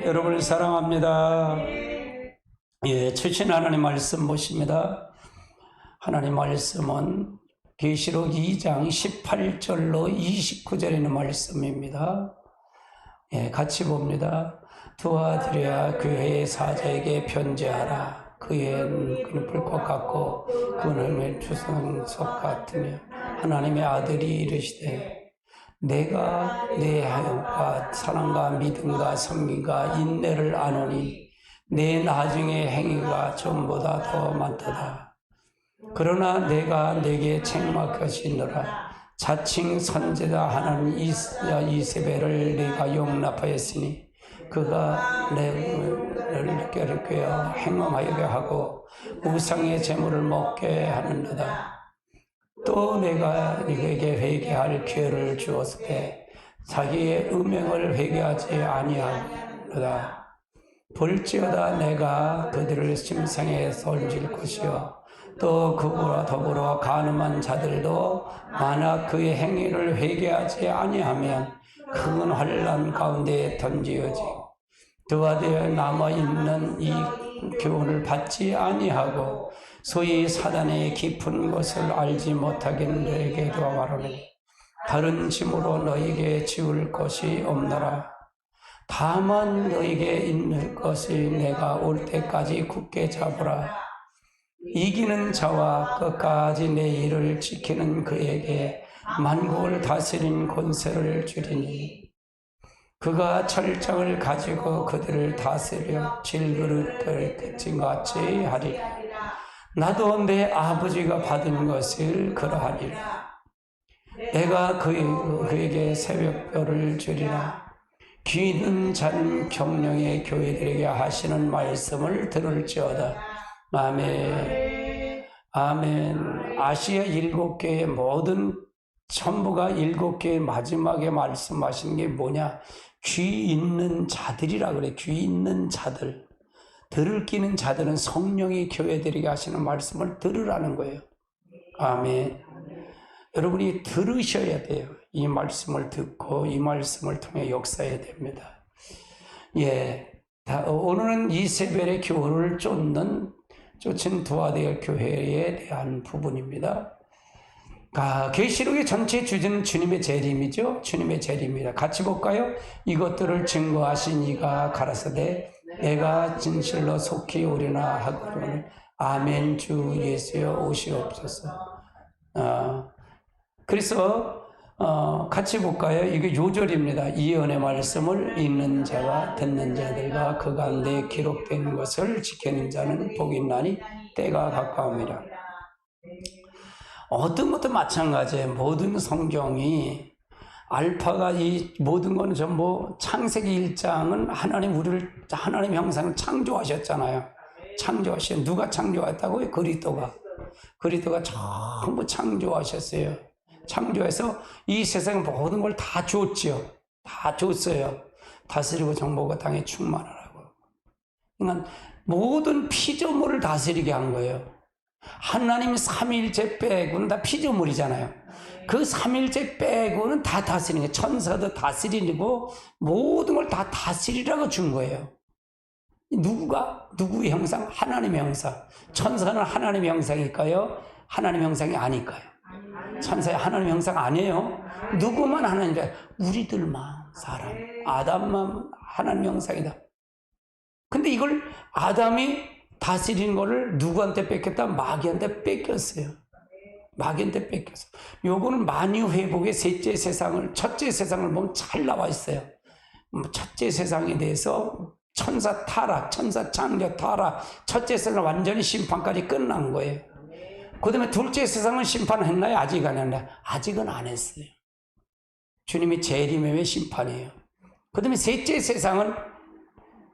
여러분을 사랑합니다. 예, 최신 하나님 말씀 보십니다. 하나님 말씀은 계시록 2장 18절로 29절에 있는 말씀입니다. 예, 같이 봅니다. 두아디라 교회의 사자에게 편지하라. 그는 불꽃 같고 그는 주성석 같으며 하나님의 아들이 이르시되 내가 내 하여가 사랑과 믿음과 섬김과 인내를 아노니 내 나중의 행위가 전보다 더 많도다. 그러나 내가 내게 책망하시노라. 자칭 선지자 하나님 이세벨을 내가 용납하였으니 그가 내를 깨르켜 행음하게 하고 우상의 제물을 먹게 하는도다. 또 내가 네게 회개할 기회를 주었을 때 자기의 음행을 회개하지 아니하노라. 볼지어다 내가 그들을 심상에 던질 것이요 또 그와 더불어 가늠한 자들도 만약 그의 행위를 회개하지 아니하면 큰 환난 가운데 던지어지고 두아디에 남아있는 이 교훈을 받지 아니하고 소위 사단의 깊은 것을 알지 못하기는 너에게도 말하노니 다른 짐으로 너에게 지울 것이 없노라. 다만 너에게 있는 것이 내가 올 때까지 굳게 잡으라. 이기는 자와 끝까지 내 일을 지키는 그에게 만국을 다스린 권세를 주리니 그가 철장을 가지고 그들을 다스려 질그릇들 같이 하리라. 나도 내 아버지가 받은 것을 그러하리라. 내가 그에게 새벽별을 주리라. 귀 있는 자는 경령의 교회들에게 하시는 말씀을 들을지어다. 아멘. 아멘. 아시아 7개의 모든 전부가 7개의 마지막에 말씀하신 게 뭐냐? 귀 있는 자들이라 그래. 귀 있는 자들. 들을 끼는 자들은 성령이 교회들에게 하시는 말씀을 들으라는 거예요. 아멘. 여러분이 들으셔야 돼요. 이 말씀을 듣고 이 말씀을 통해 역사해야 됩니다. 예, 오늘은 이세벨의 교훈을 쫓은 두아디아 교회에 대한 부분입니다. 계시록의 전체 주제는 주님의 재림이죠. 주님의 재림이다. 같이 볼까요? 이것들을 증거하신 이가 가라사대 내가 진실로 속히 오리나 하거든. 아멘. 주 예수여 오시옵소서. 그래서 같이 볼까요? 이게 요절입니다. 이 은혜 말씀을 읽는 자와 듣는 자들과 그 가운데 기록된 것을 지키는 자는 복이 있나니 때가 가까움이라. 어떤 것도 마찬가지예요. 모든 성경이 알파가 이 모든 거는 전부 창세기 1장은 우리를 하나님 형상을 창조하셨잖아요. 창조하신 누가 창조했다고요? 그리스도가 전부 창조하셨어요. 창조해서 이 세상 모든 걸 다 줬지요. 다 줬어요. 다스리고 정복과 땅에 충만하라고. 그러니까 모든 피조물을 다스리게 한 거예요. 하나님 삼위일체 빼고는 다 피조물이잖아요. 그 삼위일체 빼고는 다 다스리는 거예요. 천사도 다스리고 모든 걸 다 다스리라고 준 거예요. 누구의 형상? 하나님의 형상. 천사는 하나님의 형상일까요? 하나님의 형상이 아닐까요? 천사의 하나님의 형상 아니에요. 누구만 하나님이다. 우리들만 사람. 아담만 하나님의 형상이다. 근데 이걸 아담이 다스리는 거를 누구한테 뺏겼다? 마귀한테 뺏겼어요. 마귀한테 뺏겼어. 요거는 만유회복의 첫째 세상을 보면 잘 나와 있어요. 첫째 세상에 대해서 천사 타락, 천사 창조 타락, 첫째 세상은 완전히 심판까지 끝난 거예요. 그 다음에 둘째 세상은 심판했나요? 아직 안 했나요? 아직은 안 했어요. 주님이 재림의 심판이에요. 그 다음에 셋째 세상은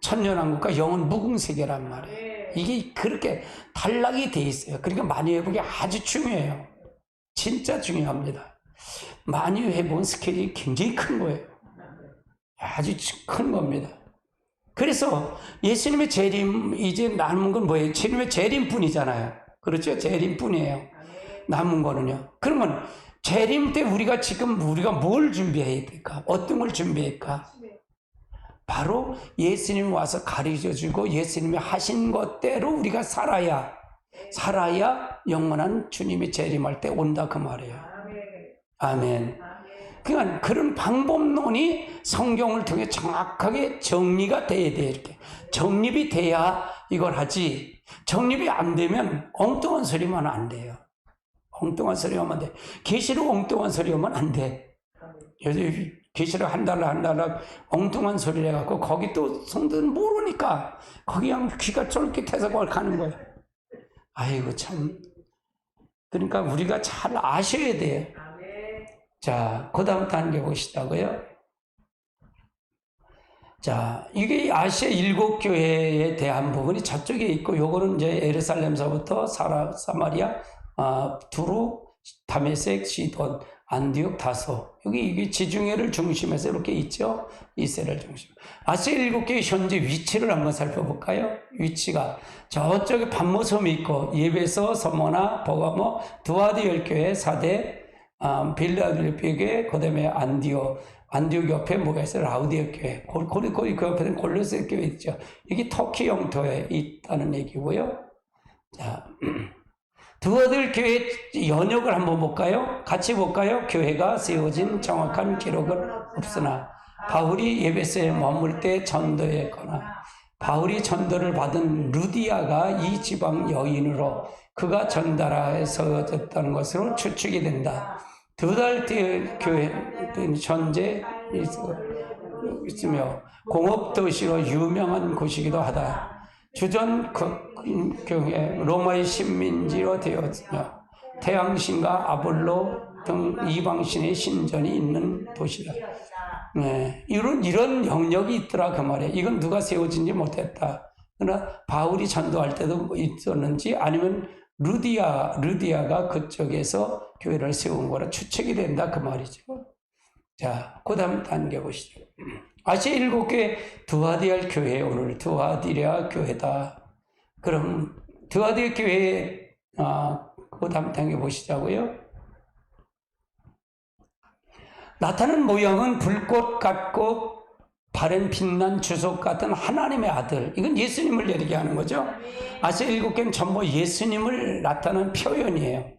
천년왕국과 영원 무궁세계란 말이에요. 이게 그렇게 단락이 돼 있어요. 그러니까 만유회복이 아주 중요해요. 진짜 중요합니다. 만유회복은 스케일이 굉장히 큰 거예요. 아주 큰 겁니다. 그래서 예수님의 재림, 이제 남은 건 뭐예요? 주님의 재림뿐이잖아요. 그렇죠? 재림뿐이에요. 남은 거는요. 그러면 재림 때 우리가 뭘 준비해야 될까? 어떤 걸 준비할까? 바로 예수님이 와서 가르쳐주고 예수님이 하신 것대로 우리가 살아야 영원한 주님이 재림할 때 온다 그 말이에요. 아멘. 그러니까 그런 방법론이 성경을 통해 정확하게 정리가 돼야 돼. 이렇게 정립이 돼야 이걸 하지. 정립이 안 되면 엉뚱한 소리만 안 돼요. 엉뚱한 소리 하면 안 돼. 계시록 엉뚱한 소리 하면 안 돼. 계시록 한 달락 엉뚱한 소리를 해갖고 거기 또 성도는 모르니까 거기 그냥 귀가 쫄깃해서 그걸 가는 거예요. 아이고 참. 그러니까 우리가 잘 아셔야 돼요. 자, 그 다음 단계 보시다고요. 자, 이게 아시아 7교회에 대한 부분이 저쪽에 있고, 요거는 이제 예루살렘서부터 사마리아, 두루, 다메섹, 시돈, 안디옥, 다소. 이게 지중해를 중심해서 이렇게 있죠. 이스라엘 중심. 아시아 7교회 현재 위치를 한번 살펴볼까요? 위치가 저쪽에 반모섬이 있고, 예배소, 서모나, 버가모, 두아디 10교회, 사대, 빌라델피아교회, 그 다음에 안디옥 옆에 뭐가 있어요? 라우디아 교회. 거기 그 옆에는 골로새 교회 있죠. 이게 터키 영토에 있다는 얘기고요. 자, 두아들 교회 연역을 한번 볼까요? 같이 볼까요? 교회가 세워진 정확한 기록은 없으나 바울이 예배소에 머물 때 전도했거나 바울이 전도를 받은 루디아가 이 지방 여인으로 그가 전달하에 서졌다는 것으로 추측이 된다. 2달 뒤에 교회 현재 있으며 공업도시로 유명한 곳이기도 하다. 주전 경에 로마의 식민지로 되었으며 태양신과 아볼로 등 이방신의 신전이 있는 도시다. 네, 이런 영역이 있더라 그 말이에요. 이건 누가 세워진지 못했다. 그러나 바울이 전도할 때도 있었는지 아니면 루디아가 그쪽에서 교회를 세운 거라 추측이 된다 그 말이죠. 자, 그 다음 단계 보시죠. 아시아 7교회 두아디알 교회, 오늘 두아디랴 교회다. 그럼 두아디랴 교회 그 다음 단계 보시자고요. 나타난 모양은 불꽃 같고 바른 빛난 주석 같은 하나님의 아들. 이건 예수님을 얘기하는 거죠. 아시아 7교회는 전부 예수님을 나타낸 표현이에요.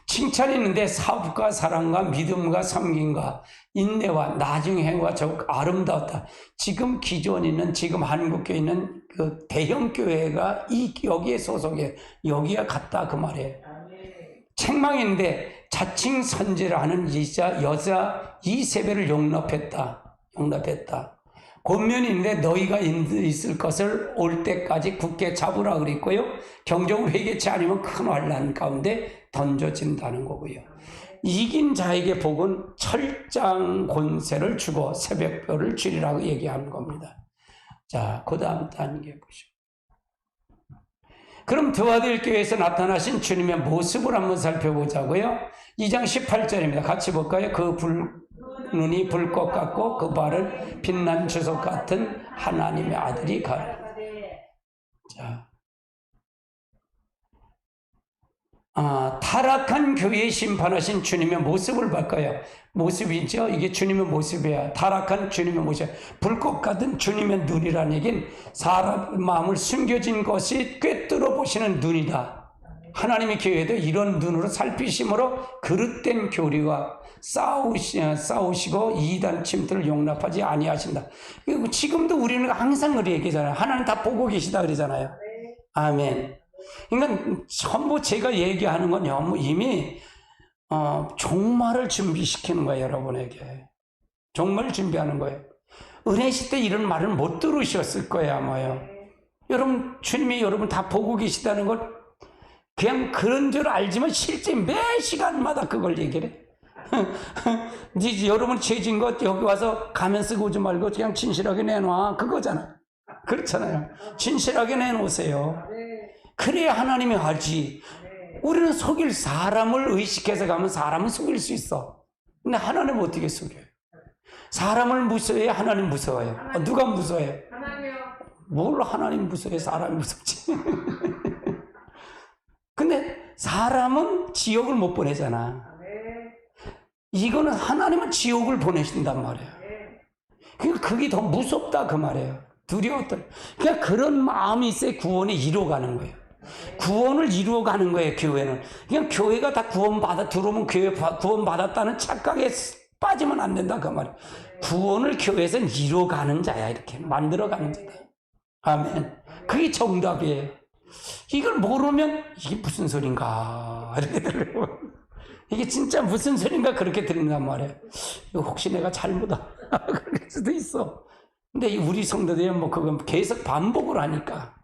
칭찬이 있는데 사업과 사랑과 믿음과 섬김과 인내와 나중 행과 더욱 아름다웠다. 지금 기존에 있는 지금 한국교회 있는 그 대형 교회가 여기에 소속해 여기에 갔다 그 말이에요. 책망인데 자칭 선지를 하는 여자 이세벨을 용납했다. 권면인데 너희가 있을 것을 올 때까지 굳게 잡으라 그랬고요. 경종을 회개치 않으면 큰 환난 가운데 던져진다는 거고요. 이긴 자에게 복은 철장 권세를 주고 새벽별을 주리라고 얘기하는 겁니다. 자, 그 다음 단계 보시죠. 그럼 두아디랴 교회에서 나타나신 주님의 모습을 한번 살펴보자고요. 2장 18절입니다. 같이 볼까요? 눈이 불꽃 같고 그 발은 빛난 주석 같은 하나님의 아들이 가라. 자, 타락한 교회에 심판하신 주님의 모습을 볼까요? 모습이죠. 이게 주님의 모습이야. 타락한 주님의 모습. 불꽃 같은 주님의 눈이라는 얘기는 사람 마음을 숨겨진 것이 꿰뚫어 보시는 눈이다. 하나님의 교회도 이런 눈으로 살피심으로 그릇된 교리와 싸우시고 이단 침투를 용납하지 아니하신다. 지금도 우리는 항상 그렇게 얘기하잖아요. 하나님 다 보고 계시다 그러잖아요. 아멘. 그러니까 전부 제가 얘기하는 건요, 이미 종말을 준비시키는 거예요, 여러분에게. 종말을 준비하는 거예요. 은혜시 때 이런 말을 못 들으셨을 거예요, 아마요. 여러분, 주님이 여러분 다 보고 계시다는 걸 그냥 그런 줄 알지만 실제 매 시간마다 그걸 얘기를 해. 이제 여러분 죄진 것 여기 와서 가면 쓰고 오지 말고 그냥 진실하게 내놔. 그거잖아. 그렇잖아요. 진실하게 내놓으세요. 그래야 하나님이 하지. 우리는 속일 사람을 의식해서 가면 사람은 속일 수 있어. 근데 하나님은 어떻게 속여요? 사람을 무서워해야 하나님 무서워요. 누가 무서워해요? 하나님이요. 뭘 하나님 무서워해? 사람이 무섭지. 근데 사람은 지옥을 못 보내잖아. 이거는 하나님은 지옥을 보내신단 말이에요. 그게 더 무섭다 그 말이에요. 두려웠다. 그러니까 그런 마음이 있어야 구원을 이루어가는 거예요. 구원을 이루어가는 거예요, 교회는. 그냥 교회가 다 들어오면 교회 구원받았다는 착각에 빠지면 안 된다 그 말이에요. 구원을 교회에서는 이루어가는 자야, 이렇게 만들어가는 자다. 아멘. 그게 정답이에요. 이걸 모르면 이게 무슨 소린가 이렇게 들려요. 이게 진짜 무슨 소린가 그렇게 들린단 말이에요. 혹시 내가 잘못하 그럴 수도 있어. 근데 우리 성도들이 뭐 그건 계속 반복을 하니까.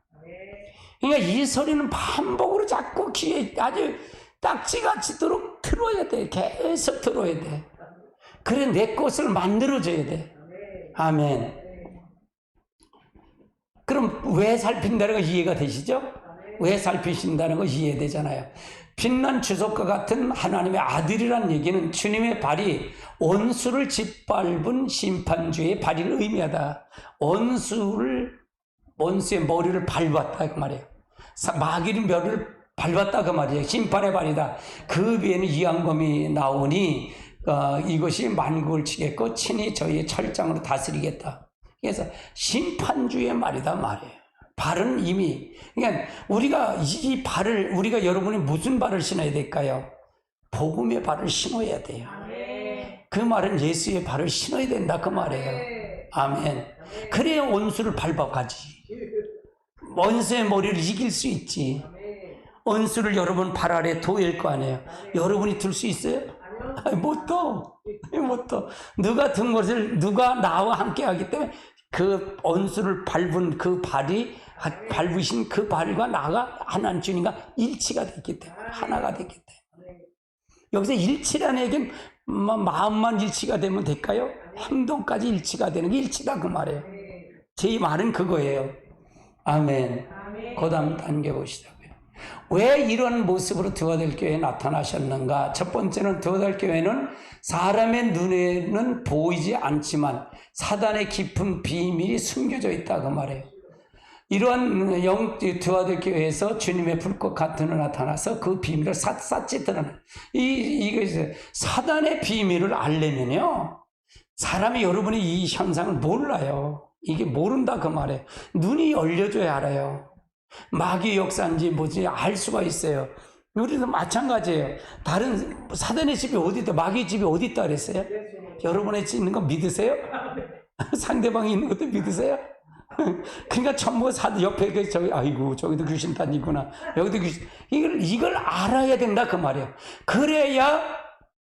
그러니까 이 소리는 반복으로 자꾸 귀에 아주 딱지같이 들어야 돼. 계속 들어야 돼. 그래 내 것을 만들어줘야 돼. 아멘. 그럼 왜 살핀다는 거 이해가 되시죠? 왜 살피신다는 거 이해되잖아요. 빛난 주석과 같은 하나님의 아들이란 얘기는 주님의 발이 원수를 짓밟은 심판주의 발을 의미하다. 원수의 머리를 밟았다 그 말이에요. 마귀의 머리를 밟았다 그 말이에요. 심판의 발이다. 그 위에는 이한검이 나오니 이것이 만국을 치겠고 친히 저희의 철장으로 다스리겠다. 그래서 심판주의 말이다 말이에요. 발은 이미, 그러니까 우리가 우리가 여러분이 무슨 발을 신어야 될까요? 복음의 발을 신어야 돼요. 그 말은 예수의 발을 신어야 된다 그 말이에요. 아멘. 그래야 원수를 밟아가지. 원수의 머리를 이길 수 있지. 원수를 여러분 발 아래 도일 거 아니에요. 여러분이 들 수 있어요? 못 둬. 누가 든 것을 누가 나와 함께 하기 때문에 그 원수를 밟은 그 발이 밟으신 그 발과 나가 하나님 주님과 일치가 됐기 때문에 하나가 됐기 때문에 여기서 일치라는 얘기는 마음만 일치가 되면 될까요? 행동까지 일치가 되는 게 일치다 그 말이에요. 제 말은 그거예요. 아멘. 그 다음 단계 보시자고요. 왜 이런 모습으로 드와델 교회에 나타나셨는가? 첫 번째는 드와델 교회는 사람의 눈에는 보이지 않지만 사단의 깊은 비밀이 숨겨져 있다 그 말이에요. 이러한 드와델 교회에서 주님의 불꽃 같은 을 나타나서 그 비밀을 샅샅이 드러내요. 이게 사단의 비밀을 알려면요, 사람이 여러분이 이 현상을 몰라요. 이게 모른다 그 말이에요. 눈이 열려줘야 알아요. 마귀의 역사인지 뭐지 알 수가 있어요. 우리도 마찬가지예요. 다른 사단의 집이 어디 있다, 마귀의 집이 어디 있다 그랬어요? 여러분의 집 있는 거 믿으세요? 상대방이 있는 것도 믿으세요? 그러니까 전부 옆에 아이고 저기도 귀신 다니구나, 여기도 귀신, 이걸 알아야 된다 그 말이에요. 그래야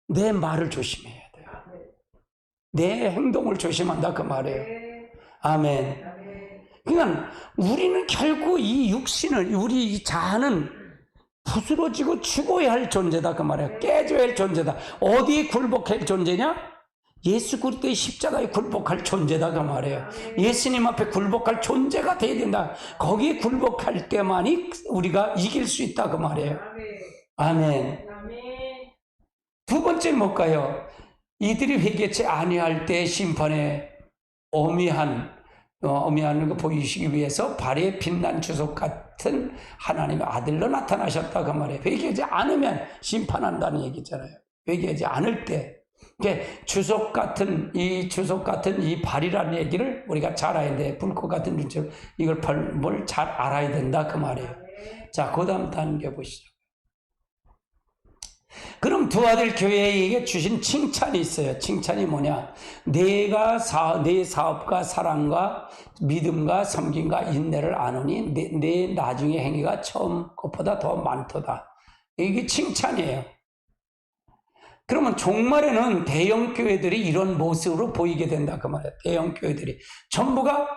내 말을 조심해야 돼요. 내 행동을 조심한다 그 말이에요. 아멘. 그러니까 우리는 결국 이 육신을, 우리 이 자아는 부스러지고 죽어야 할 존재다 그 말이에요. 깨져야 할 존재다. 어디에 굴복할 존재냐? 예수 그리스도의 십자가에 굴복할 존재다 그 말이에요. 예수님 앞에 굴복할 존재가 돼야 된다. 거기에 굴복할 때만이 우리가 이길 수 있다 그 말이에요. 아멘. 두 번째 뭘까요? 이들이 회개치 아니할 때 심판에 어미한 거 보이시기 위해서 발에 빛난 주석 같은 하나님의 아들로 나타나셨다 그 말이에요. 회개하지 않으면 심판한다는 얘기잖아요. 회개하지 않을 때 주석 같은 이 발이라는 얘기를 우리가 잘 알아야 돼. 불꽃 같은 눈처럼 이걸 뭘 잘 알아야 된다 그 말이에요. 자, 그 다음 단계 보시죠. 그럼 두 아들 교회에게 주신 칭찬이 있어요. 칭찬이 뭐냐? 내 사업과 사랑과 믿음과 섬김과 인내를 아노니 내 나중의 행위가 처음 것보다 더 많도다. 이게 칭찬이에요. 그러면 종말에는 대형 교회들이 이런 모습으로 보이게 된다 그 말이에요. 대형 교회들이 전부가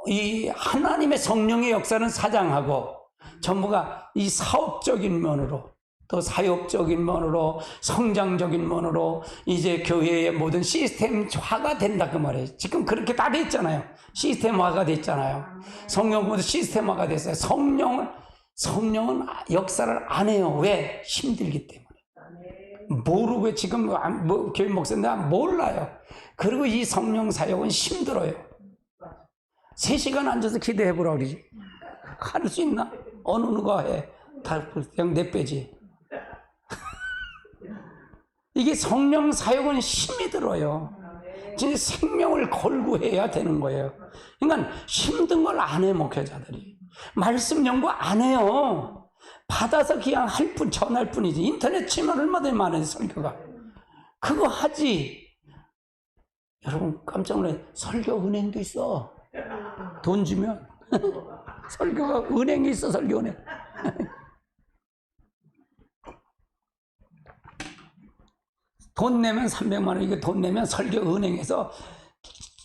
이 하나님의 성령의 역사는 사장하고 전부가 이 사업적인 면으로, 또 사역적인 면으로, 성장적인 면으로 이제 교회의 모든 시스템화가 된다 그 말이에요. 지금 그렇게 다 됐잖아요. 시스템화가 됐잖아요. 성령도 시스템화가 됐어요. 성령은 역사를 안 해요. 왜? 힘들기 때문에. 모르고 지금 교회 목사인데 몰라요. 그리고 이 성령 사역은 힘들어요. 3시간 앉아서 기도해보라 그러지. 할 수 있나? 어느 누가 해. 다 그냥 내빼지. 이게 성령 사역은 힘이 들어요. 진짜 생명을 걸고 해야 되는 거예요. 그러니까 힘든 걸 안 해, 목회자들이. 말씀 연구 안 해요. 받아서 그냥 할 뿐, 전할 뿐이지. 인터넷 치면 얼마나 많은 설교가. 그거 하지. 여러분 깜짝 놀라요. 설교 은행도 있어. 돈 주면. 설교가 은행이 있어, 설교 은행. 돈 내면 300만 원, 이게 돈 내면 설교 은행에서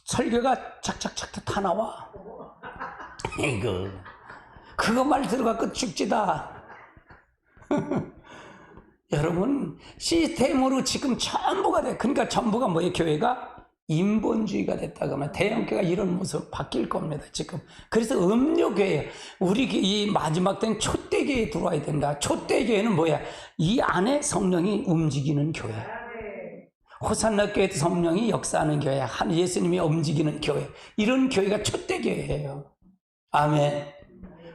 설교가 착착착 다 나와. 이거 그거 말 들어갖고 죽지다. 여러분 시스템으로 지금 전부가 돼. 그러니까 전부가 뭐예요? 교회가 인본주의가 됐다 그러면 대형교회가 이런 모습 바뀔 겁니다. 지금 그래서 음료교회, 우리 이 마지막 때는 촛대교회에 들어와야 된다. 촛대교회는 뭐야? 이 안에 성령이 움직이는 교회. 호산나 교회 성령이 역사하는 교회, 한 예수님이 움직이는 교회, 이런 교회가 촛대교회예요. 아멘.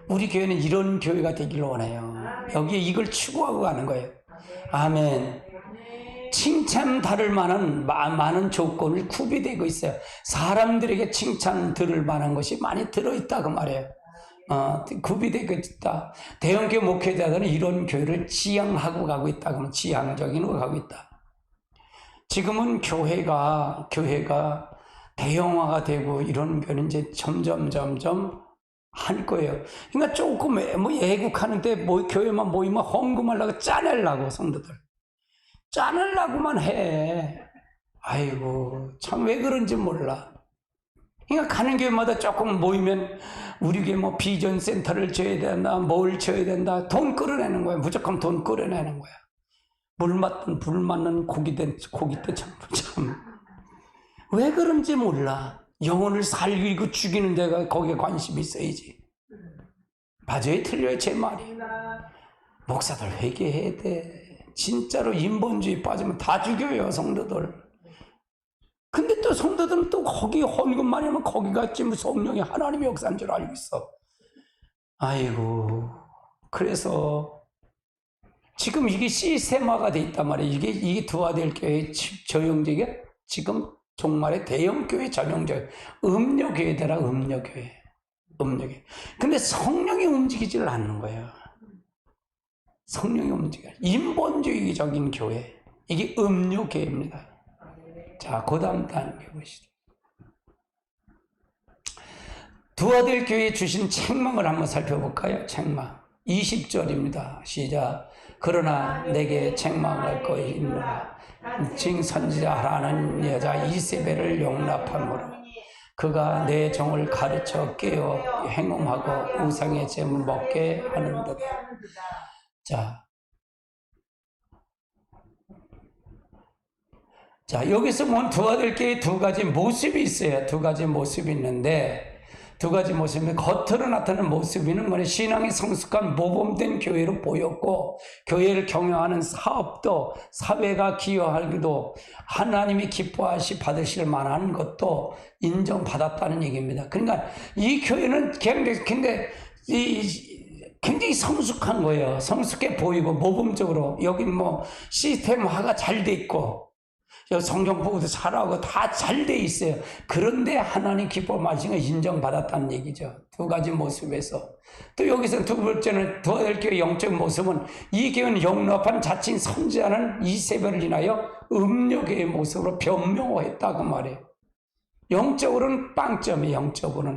우리 교회는 이런 교회가 되기를 원해요. 여기에 이걸 추구하고 가는 거예요. 아멘. 칭찬 받을 만한 많은 조건을 구비되고 있어요. 사람들에게 칭찬 들을 만한 것이 많이 들어있다 그 말이에요. 구비되고 있다. 대형교회 목회자들은 이런 교회를 지향하고 가고 있다. 그러면 지향적인 거 가고 있다. 지금은 교회가 대형화가 되고 이런 교회는 이제 점점 할 거예요. 그러니까 조금 뭐 애국하는데 뭐 교회만 모이면 헌금하려고 짜내려고 성도들. 짜내려고만 해. 아이고 참 왜 그런지 몰라. 그러니까 가는 교회마다 조금 모이면 우리 교회 뭐 비전 센터를 줘야 된다, 뭘 줘야 된다, 돈 끌어내는 거야. 무조건 돈 끌어내는 거야. 물 맞든 불 맞는 고기때 참 왜 그런지 몰라. 영혼을 살리고 죽이는 데가 거기에 관심이 있어야지. 맞아요, 틀려요, 제 말이. 목사들 회개해야 돼. 진짜로 인본주의 빠지면 다 죽여요, 성도들. 근데 또 성도들은 또 거기 헌금 많이 하면 거기 갔지, 뭐 성령이 하나님의 역사인 줄 알고 있어. 아이고, 그래서 지금 이게 시스템화가 돼 있단 말이에요. 이게 두아될 교회 전형적인 지금 종말의 대형교회 전형적 음료교회더라. 음료교회. 근데 성령이 움직이지를 않는 거예요. 성령이 움직여. 인본주의적인 교회. 이게 음료교회입니다. 자, 그 다음 단계 보시죠. 두아될 교회에 주신 책망을 한번 살펴볼까요? 책망. 20절입니다. 시작. 그러나 내게 책망할 것이 있노라. 징 선지자라는 여자 이세벨을 용납함으로 그가 내 종을 가르쳐 깨어 행음하고 우상의 제물 먹게 하는도다. 자, 여기서 보면 두아될 교회에 두 가지 모습이 있어요. 두 가지 모습이 있는데, 겉으로 나타나는 모습이는 뭐냐, 신앙이 성숙한 모범된 교회로 보였고, 교회를 경영하는 사업도, 사회가 기여하기도, 하나님이 기뻐하시 받으실 만한 것도 인정받았다는 얘기입니다. 그러니까 이 교회는 굉장히 성숙한 거예요. 성숙해 보이고, 모범적으로. 여기 뭐 시스템화가 잘 돼 있고, 성경 보고도 잘하고 다 잘 돼 있어요. 그런데 하나님 기뻐하신 걸 인정받았다는 얘기죠. 두 가지 모습에서. 또 여기서 두 번째는 두아될 교회 영적 모습은, 이 교회는 영납한 자칭 선지자는 이세벨을 인하여 음료교의 모습으로 변명했다 그 말이에요. 영적으로는 빵점이에요.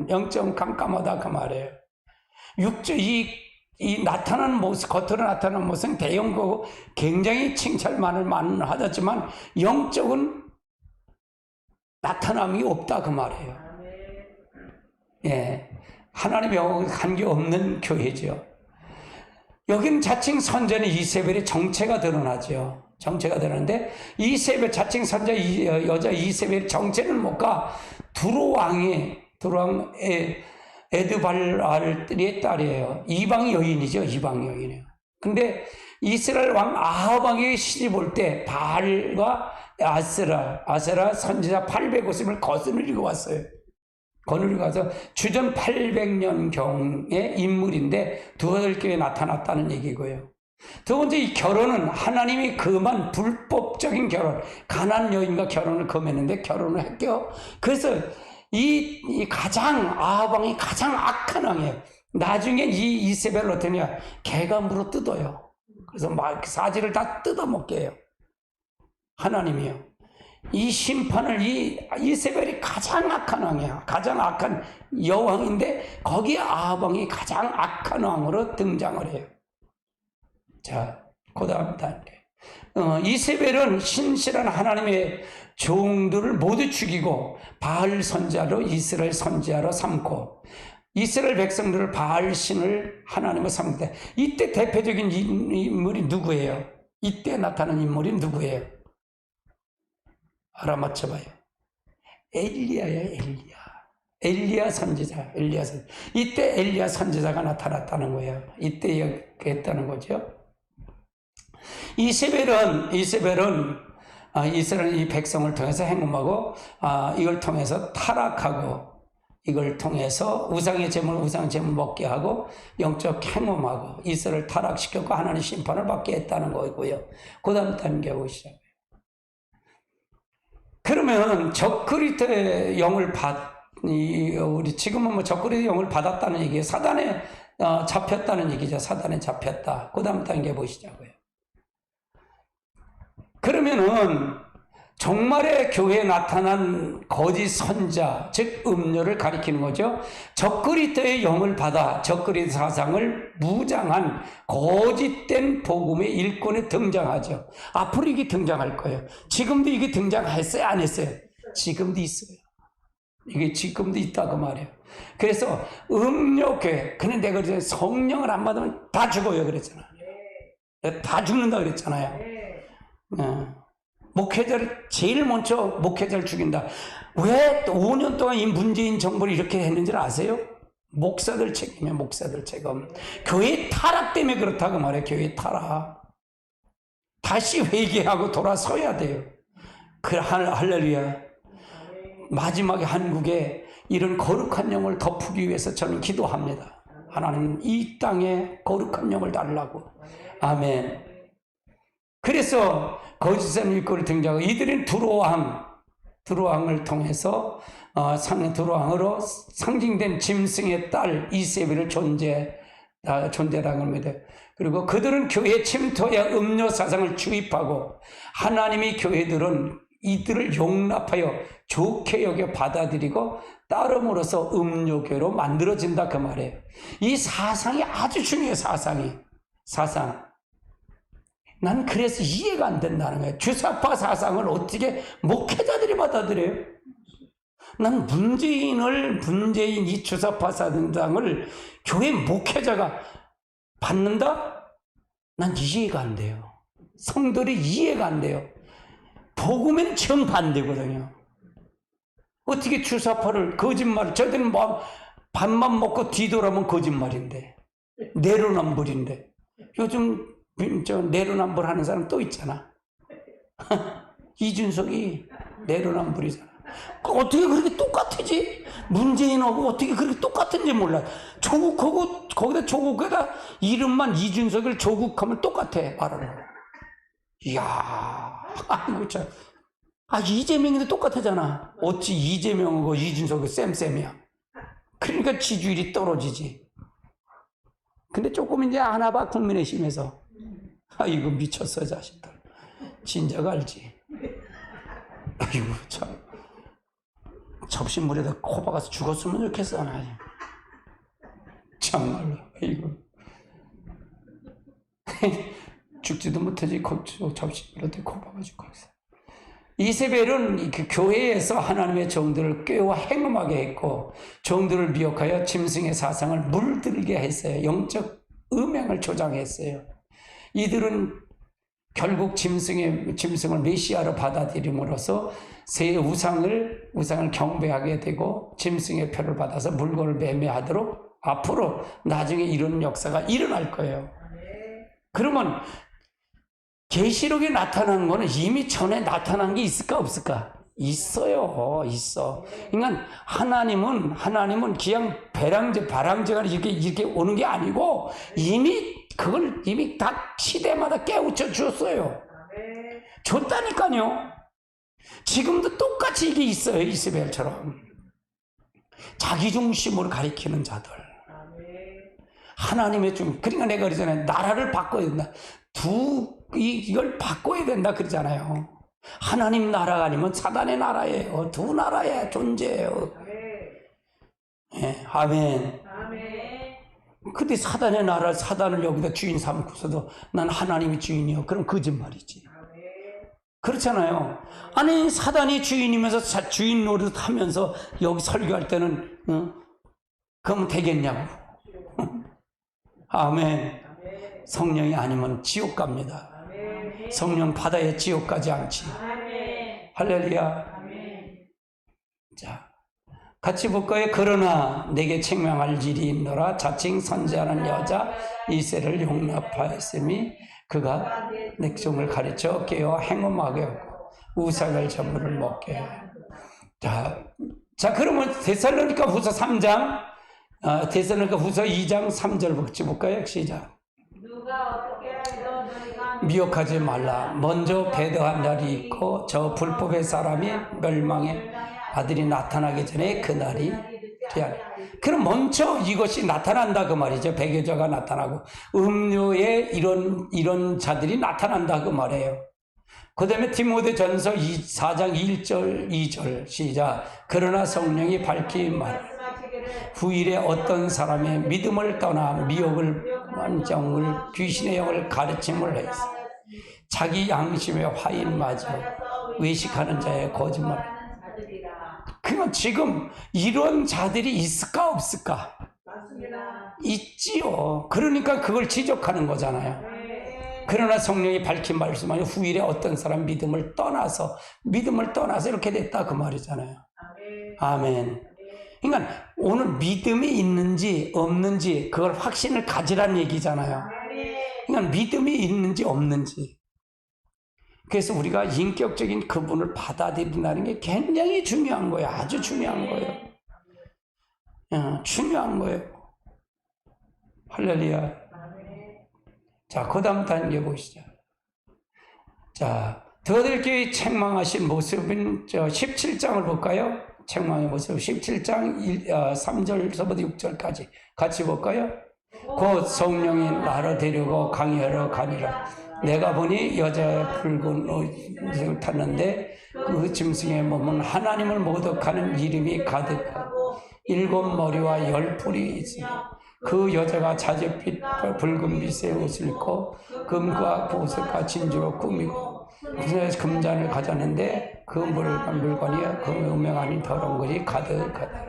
영적은 깜깜하다 그 말이에요. 이 나타나는 모습, 겉으로 나타나는 모습은 대형거고 굉장히 칭찬만을 하지만 영적은 나타남이 없다 그 말이에요. 예, 하나님의 관계없는 교회죠. 여기는 자칭 선자는 이세벨의 정체가 드러나죠. 정체가 드러나는데 이세벨, 자칭 선자 여자 이세벨의 정체는 뭘까? 두로왕의 에드발알의 딸이에요. 이방 여인이죠. 이방 여인이에요. 근데 이스라엘 왕 아합 왕에게 시집 올 때 바알과 아세라 선지자 850을 거느리고 왔어요. 거느리고 와서 주전 800년경의 인물인데 두아될 교회에 나타났다는 얘기고요. 두 번째, 이 결혼은 하나님이 금한 불법적인 결혼, 가나안 여인과 결혼을 금했는데 결혼을 했죠. 그래서 이 가장 아합 왕이 가장 악한 왕이에요. 나중에 이 이세벨을 어떻게 하냐, 개가 물어 뜯어요. 그래서 막 사지를 다 뜯어먹게 해요. 하나님이요. 이 심판을 이 이세벨이 가장 악한 왕이야. 가장 악한 여왕인데 거기에 아합 왕이 가장 악한 왕으로 등장을 해요. 자, 그 다음 단계. 이세벨은 신실한 하나님의 종들을 모두 죽이고 바알 선지자로 이스라엘 선지자로 삼고 이스라엘 백성들을 바알 신을 하나님으로 삼는데, 이때 대표적인 인물이 누구예요? 이때 나타난 인물이 누구예요? 알아맞혀봐요. 엘리야예요. 엘리야 선지자. 이때 엘리야 선지자가 나타났다는 거예요. 이때 했다는 거죠. 이세벨은 이스라엘 이 백성을 통해서 행음하고 이걸 통해서 타락하고, 이걸 통해서 우상의 제물 먹게 하고 영적 행음하고 이스라엘을 타락시켰고 하나님 심판을 받게 했다는 거고요. 그 다음 단계 보시죠. 그러면 적그리스도의 영을 우리 지금은 적그리스도의 영을 받았다는 얘기예요. 사단에 잡혔다는 얘기죠. 사단에 잡혔다. 그 다음 단계 보시자고요. 그러면은 정말의 교회에 나타난 거짓 선자, 즉 음료를 가리키는 거죠. 적그리스도의 영을 받아 적그리스도 사상을 무장한 거짓된 복음의 일꾼에 등장하죠. 앞으로 이게 등장할 거예요. 지금도 이게 등장했어요, 안 했어요? 지금도 있어요. 이게 지금도 있다고 말해요. 그래서 음료교회, 근데 내가 그래서 성령을 안 받으면 다 죽어요 그랬잖아요. 다 죽는다 그랬잖아요. 목회자를 제일 먼저 목회자를 죽인다. 왜 5년 동안 이 문재인 정부를 이렇게 했는지 아세요? 목사들 책임이에요. 목사들 책임. 교회 타락 때문에 그렇다고 말해요. 교회 타락. 다시 회개하고 돌아서야 돼요. 할렐루야. 마지막에 한국에 이런 거룩한 영을 덮기 위해서 저는 기도합니다. 하나님 이 땅에 거룩한 영을 달라고. 아멘. 그래서 거짓된 일꾼이 등장하고, 이들은 두로왕을 통해서 두로왕으로 상징된 짐승의 딸 이세벨을 존재라고 합니다. 그리고 그들은 교회 침투하여 음료 사상을 주입하고, 하나님의 교회들은 이들을 용납하여 좋게 여겨 받아들이고 따름으로써 음료교로 만들어진다 그 말이에요. 이 사상이 아주 중요해요. 사상. 난 그래서 이해가 안 된다는 거예요. 주사파 사상을 어떻게 목회자들이 받아들여요? 난 문재인 이 주사파 사상을 교회 목회자가 받는다? 난 이해가 안 돼요. 성도들이 이해가 안 돼요. 복음은 정반대거든요. 어떻게 주사파를 저들은 밥만 먹고 뒤돌아보면 거짓말인데, 내로남불인데. 요즘 내로남불 하는 사람 또 있잖아. 이준석이 내로남불이잖아. 어떻게 그렇게 똑같지? 문재인하고 어떻게 그렇게 똑같은지 몰라. 거기다 조국에다 이름만 이준석을 조국하면 똑같아, 말하는 거. 이야, 아이고, 참. 이재명이도 똑같았잖아. 어찌 이재명하고 이준석이 쌤이야. 그러니까 지지율이 떨어지지. 근데 조금 이제 아나 봐, 국민의힘에서. 이거 미쳤어, 자식들. 진작 알지. 아이고, 참. 접시물에다 코 박아서 죽었으면 좋겠어, 나. 정말로, 아이고. 죽지도 못하지, 접시물에다 코 박아주고 있어. 이세벨은 그 교회에서 하나님의 종들을 꾀와 행음하게 했고, 종들을 미혹하여 짐승의 사상을 물들게 했어요. 영적 음행을 조장했어요. 이들은 결국 짐승을 메시아로 받아들임으로써 새 우상을 경배하게 되고 짐승의 표를 받아서 물건을 매매하도록 앞으로 나중에 이런 역사가 일어날 거예요. 그러면 계시록에 나타난 거는 이미 전에 나타난 게 있을까 없을까? 있어. 그러니까 하나님은 그냥 바람제가 이렇게 오는 게 아니고 이미 그걸 이미 다 시대마다 깨우쳐 주었어요. 줬다니까요. 지금도 똑같이 이게 있어요. 이스라엘처럼 자기 중심으로 가리키는 자들. 하나님의 중, 그러니까 내가 그러잖아요. 나라를 바꿔야 된다. 이걸 바꿔야 된다 그러잖아요. 하나님 나라가 아니면 사단의 나라예요. 두 나라의 존재예요. 예, 아멘. 근데 사단의 나라, 사단을 여기다 주인 삼고서도 난 하나님이 주인이요. 그럼 거짓말이지. 그렇잖아요. 아니, 사단이 주인이면서 주인 노릇 하면서 여기 설교할 때는, 그러면 되겠냐고. 아멘. 성령이 아니면 지옥 갑니다. 성령 받아야 지옥 가지 않지. 할렐루야. 자, 같이 볼까요? 그러나 내게 책망할 일이 있노라. 자칭 선지하는 여자 이새를 용납하였으니 그가 내 종을 가르쳐 깨어 행음하게 하고 우상을 전부를 먹게 해. 자, 그러면 데살로니가 후서 3장, 데살로니가 후서 2장 3절 볼까요? 시작. 미혹하지 말라. 먼저 배도한 날이 있고 저 불법의 사람이 멸망의 아들이 나타나기 전에 그날이 되하리. 그럼 먼저 이것이 나타난다 그 말이죠. 배교자가 나타나고 음료에 이런 자들이 나타난다 그 말이에요. 그 다음에 디모데전서 4장 1절 2절 시작. 그러나 성령이 밝히 말하라. 후일에 어떤 사람의 믿음을 떠나 미혹을 원정을 귀신의 영을 가르침을 했어. 자기 양심의 화인마저 외식하는 자의 거짓말. 그러면 지금 이런 자들이 있을까 없을까? 맞습니다. 있지요. 그러니까 그걸 지적하는 거잖아요. 그러나 성령이 밝힌 말씀하니 후일에 어떤 사람 믿음을 떠나서 이렇게 됐다 그 말이잖아요. 아멘. 그러니까 오늘 믿음이 있는지 없는지 그걸 확신을 가지란 얘기잖아요. 그러니까 믿음이 있는지 없는지. 그래서 우리가 인격적인 그분을 받아들인다는 게 굉장히 중요한 거예요. 아주 중요한 거예요. 중요한 거예요. 할렐루야. 자, 그 다음 단계 보시죠. 자, 더들교회 책망하신 모습인 17장을 볼까요? 책망의 모습 17장 3절서부터 6절까지 같이 볼까요? 곧 성령이 나를 데리고 강의하러 가니라. 내가 보니 여자의 붉은 옷을 탔는데 그 짐승의 몸은 하나님을 모독하는 이름이 가득하고 7 머리와 10 뿔이 있으니 그 여자가 자줏빛 붉은 빛의 옷을 입고 금과 보석과 진주로 꾸미고 금잔을 가졌는데 그 물건이 그 음행 아닌 더러운 것이 가득하다.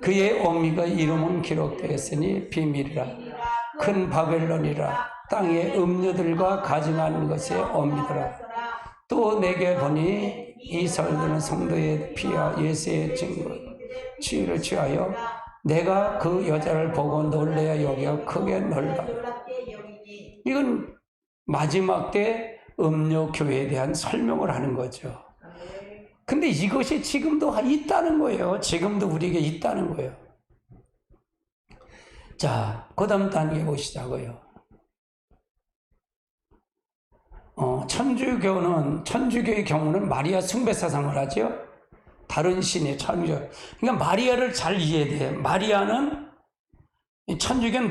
그의 어미가 이름은 기록되었으니 비밀이라. 큰 바벨론이라. 땅의 음료들과 가증한 것의 어미더라. 또 내게 보니 이 설교는 성도의 피와 예수의 증거 치유를 취하여 내가 그 여자를 보고 놀래야 여겨 크게 놀라. 이건 마지막 때 음료 교회에 대한 설명을 하는 거죠. 근데 이것이 지금도 있다는 거예요. 지금도 우리에게 있다는 거예요. 자, 그 다음 단계 보시자고요. 천주교의 경우는 마리아 숭배 사상을 하죠. 다른 신의 천주교. 그러니까 마리아를 잘 이해해야 돼요. 마리아는 천주교는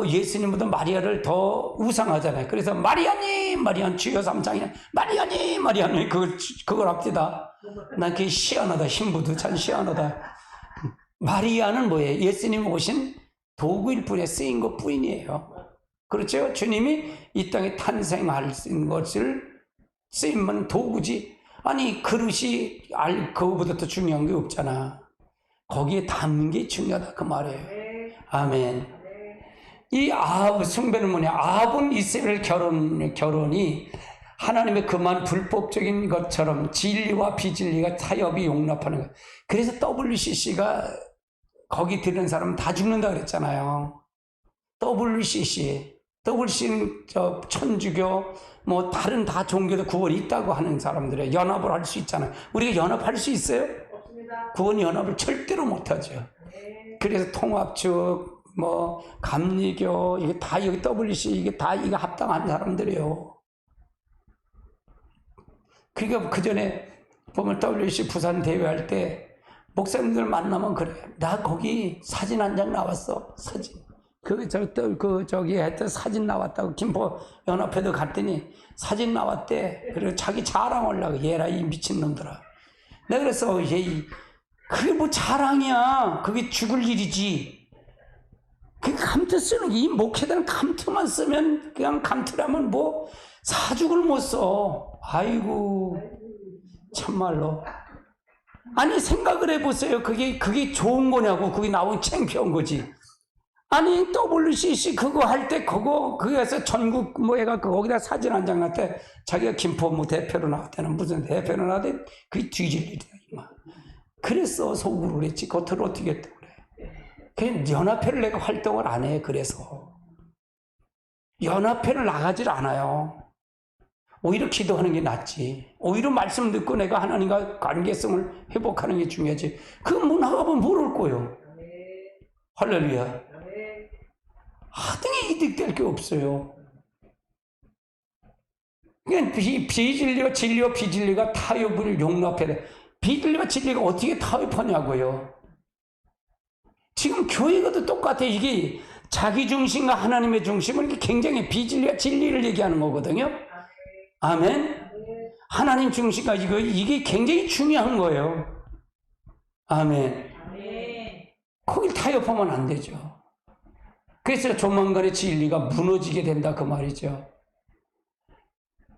예수님보다 마리아를 더 우상하잖아요. 그래서 마리아님, 주여 삼창이냐, 마리아님, 그걸 합디다. 난 그게 시원하다. 신부도 참 시원하다. 마리아는 뭐예요? 예수님이 오신 도구일 뿐에 쓰인 것 뿐이에요. 그렇죠? 주님이 이 땅에 탄생할 것을 쓰임은 도구지. 아니, 그릇이 그거보다 더 중요한 게 없잖아. 거기에 담는 게 중요하다 그 말이에요. 아멘. 이 아합 숭배는 뭐냐? 아합은 이스라엘 결혼이 하나님의 그만 불법적인 것처럼 진리와 비진리가 타협이 용납하는 거예요. 그래서 WCC가 거기 들은 사람은 다 죽는다 그랬잖아요. WCC는 천주교 다른 다 종교도 구원이 있다고 하는 사람들의 연합을 할 수 있잖아요. 우리가 연합할 수 있어요? 없습니다. 구원 연합을 절대로 못하죠. 그래서 통합측 뭐 감리교 이게 다 여기 WC 이게 다 이거 합당한 사람들이에요. 그러니까 그 전에 보면 WC 부산 대회할 때 목사님들 만나면 그래. 나 거기 사진 한 장 나왔어. 사진. 저기 하여튼 사진 나왔다고 김포 연합회도 갔더니 사진 나왔대. 그리고 자기 자랑하려고 얘라 이 미친놈들아. 내가 그래서 그게 뭐 자랑이야. 그게 죽을 일이지. 그 감투 쓰는 게 이 목회자는 감투만 쓰면 그냥 감투라면 뭐 사죽을 못 써. 아이고 참말로. 아니 생각을 해보세요. 그게 좋은 거냐고. 그게 나오면 창피한 거지. 아니 WCC 그거 할 때 그거에서 전국 뭐 해갖고 거기다 사진 한 장 놨대. 자기가 김포 뭐 대표로 나왔다는 무슨 대표로 나왔대. 그게 뒤질 일이다 이마. 그래서 속으로 그랬지. 겉으로 어떻게 했다고 그래. 그냥 연합회를 내가 활동을 안 해. 그래서 연합회를 나가질 않아요. 오히려 기도하는 게 낫지. 오히려 말씀 듣고 내가 하나님과 관계성을 회복하는 게 중요하지. 그건 뭐 나가면 모를 거예요. 할렐루야. 하등에 이득될 게 없어요. 그러니까 비진리와 진리와 비진리가 타협을 용납해야 돼. 비진리와 진리가 어떻게 타협하냐고요. 지금 교회가도 똑같아요. 이게 자기 중심과 하나님의 중심은 이게 굉장히 비진리와 진리를 얘기하는 거거든요. 아멘. 하나님 중심과 이게 굉장히 중요한 거예요. 아멘. 거길 타협하면 안 되죠. 그래서 조만간에 진리가 무너지게 된다 그 말이죠.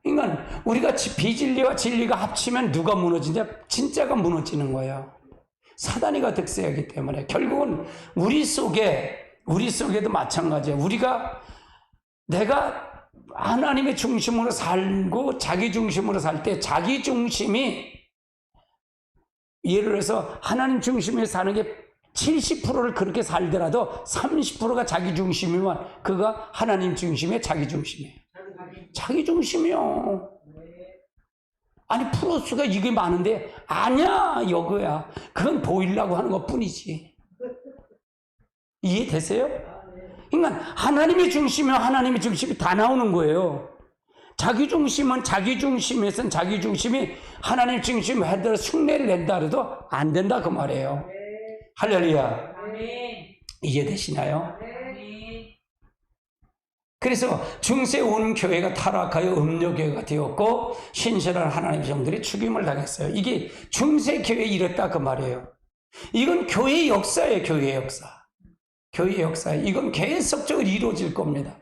그러니까 우리가 비진리와 진리가 합치면 누가 무너지냐? 진짜가 무너지는 거예요. 사단이가 득세하기 때문에 결국은 우리 속에도 마찬가지예요. 내가 하나님의 중심으로 살고 자기 중심으로 살 때 자기 중심이 예를 들어서 하나님 중심에 사는 게 70%를 그렇게 살더라도 30%가 자기 중심이면 그가 하나님 중심의 자기 중심이에요. 자기 중심이요. 아니 프로수가 이게 많은데 아니야 이거야. 그건 보이려고 하는 것 뿐이지. 이해되세요? 그러니까 하나님의 중심이면 하나님의 중심이 다 나오는 거예요. 자기 중심은 자기 중심에선 자기 중심이 하나님 중심 해도 흉내를 낸다 해도 안 된다 그 말이에요. 할렐루야. 이해되시나요? 그래서 중세 온 교회가 타락하여 음료교회가 되었고 신실한 하나님의 종들이 죽임을 당했어요. 이게 중세 교회에 이랬다 그 말이에요. 이건 교회의 역사예요. 교회의 역사. 교회의 역사예요. 이건 계속적으로 이루어질 겁니다.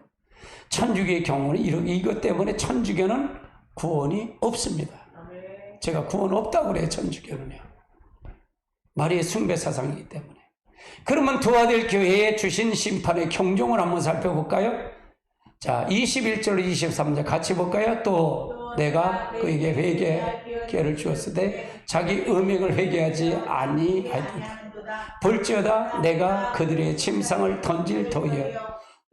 천주교의 경우는 이것 때문에 천주교는 구원이 없습니다. 제가 구원 없다고 그래요. 천주교는요. 마리의 숭배 사상이기 때문에. 그러면 도와될 교회에 주신 심판의 경종을 한번 살펴볼까요? 자, 21절 23절 같이 볼까요? 또 내가 그에게 회개의 기회를 주었을 때 자기 음행을 회개하지 아니하리라. 볼지어다 내가 그들의 침상을 던질 터이요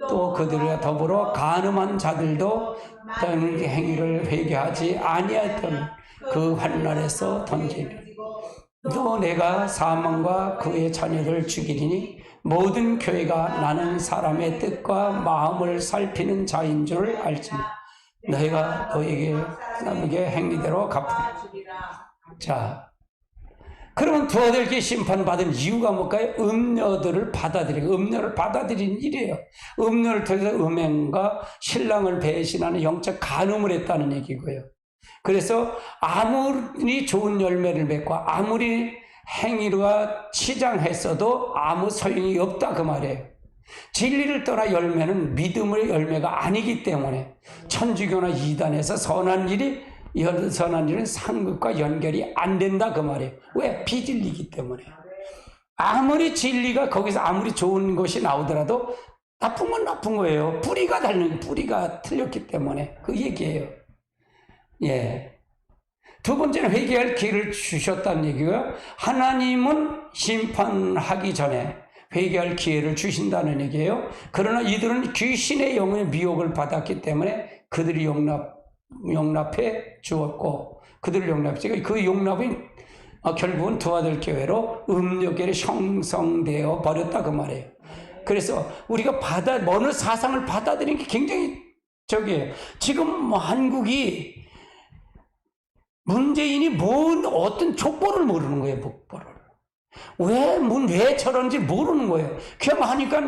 또 그들과 더불어 간음한 자들도 다른 행위를 회개하지 아니하였던 그 환난에서 던지리라. 또 내가 사망과 그의 자녀를 죽이리니 모든 교회가 나는 사람의 뜻과 마음을 살피는 자인 줄 알지니 너희가 너에게 남에게 행위대로 갚으리라. 자, 그러면 도와들게 심판받은 이유가 뭘까요? 음녀들을 받아들이고 음녀를 받아들인 일이에요. 음녀를 통해서 음행과 신랑을 배신하는 영적 간음을 했다는 얘기고요. 그래서 아무리 좋은 열매를 맺고 아무리 행위가 치장했어도 아무 소용이 없다 그 말이에요. 진리를 떠나 열매는 믿음의 열매가 아니기 때문에 천주교나 이단에서 선한 일은 상급과 연결이 안 된다 그 말이에요. 왜? 비진리이기 때문에. 아무리 진리가 거기서 아무리 좋은 것이 나오더라도 나쁜 건 나쁜 거예요. 뿌리가 틀렸기 때문에 그 얘기예요. 예. 두 번째는 회개할 기회를 주셨다는 얘기고요. 하나님은 심판하기 전에 회개할 기회를 주신다는 얘기예요. 그러나 이들은 귀신의 영의 미혹을 받았기 때문에 그들이 용납해 주었고 그들을 용납했고 그 용납이 결국은 도와될 교회로 음료교회로 형성되어 버렸다 그 말이에요. 그래서 우리가 어느 사상을 받아들이는 게 굉장히 지금 뭐 한국이 문재인이 어떤 족보를 모르는 거예요, 복보를. 왜 저런지 모르는 거예요. 그냥 하니까